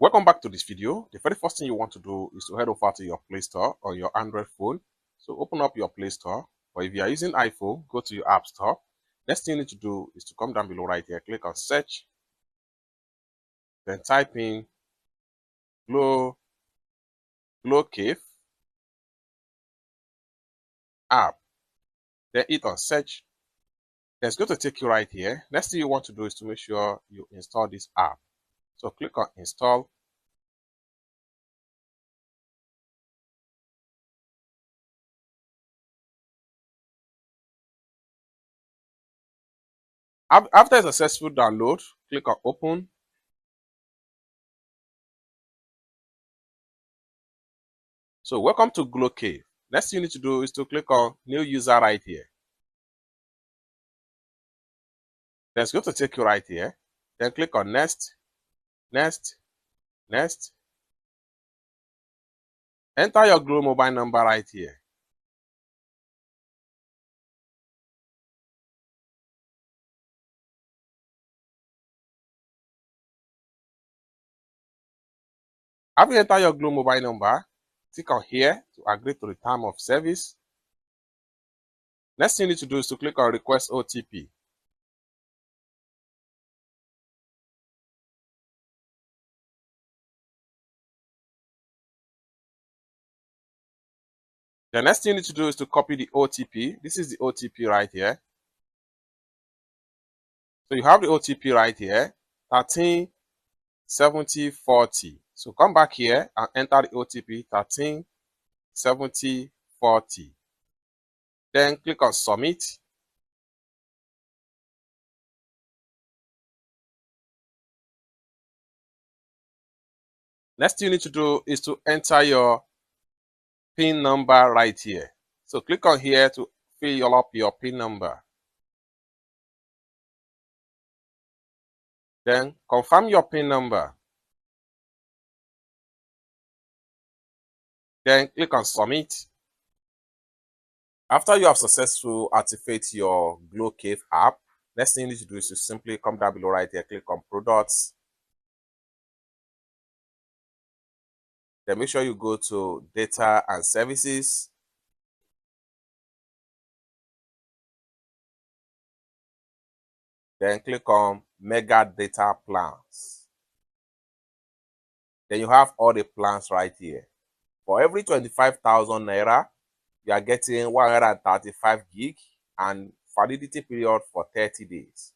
Welcome back to this video. The very first thing you want to do is to head over to your Play Store on your Android phone. So open up your Play Store, or if you are using iPhone, go to your App Store. Next thing you need to do is to come down below right here, click on search, then type in Glo Cave app, then hit on search. Then it's going to take you right here. Next thing you want to do is to make sure you install this app. So click on install. After a successful download, click on open. So welcome to Glo Cave. Next thing you need to do is to click on new user right here. Then it's going to take you right here. Then click on next, next, next. Enter your Glo mobile number right here. After you enter your Glo mobile number, click on here to agree to the term of service. Next thing you need to do is to click on request OTP. The next thing you need to do is to copy the OTP. This is the OTP right here. So you have the OTP right here, 137040. So come back here and enter the OTP 137040. Then click on submit. Next thing you need to do is to enter your PIN number right here. So click on here to fill up your PIN number. Then confirm your PIN number. Then click on submit. After you have successfully activated your Glo Cave app, next thing you need to do is to simply come down below right here, click on products. Then make sure you go to data and services. Then click on Mega Data Plans. Then you have all the plans right here. For every 25,000 naira, you are getting 135 gig and validity period for 30 days.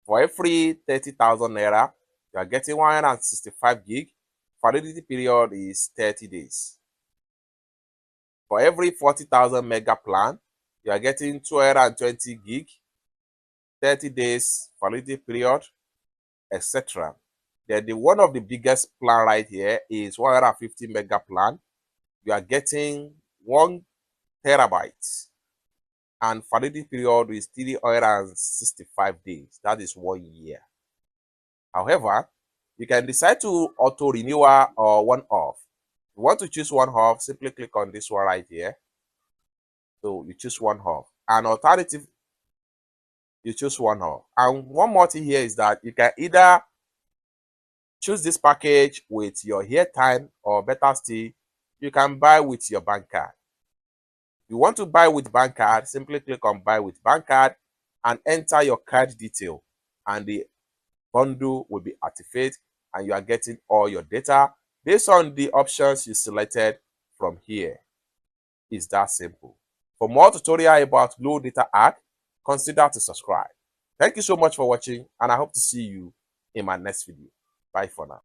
For every 30,000 naira, you are getting 165 gig. Validity period is 30 days. For every 40,000 mega plan, you are getting 220 gig, 30 days validity period, etc. Then one of the biggest plan right here is 150 mega plan. You are getting 1 terabyte and validity period is 365 days. That is 1 year. However, you can decide to auto renewal or one off. If you want to choose one off, simply click on this one right here. So you choose one off. An alternative, you choose one off. And one more thing here is that you can either choose this package with your airtime, or better still, you can buy with your bank card. If you want to buy with bank card, simply click on buy with bank card and enter your card detail, and the bundle will be activated and you are getting all your data based on the options you selected from here. It's that simple. For more tutorial about Glo Data Hack, consider to subscribe. Thank you so much for watching, and I hope to see you in my next video. Bye for now.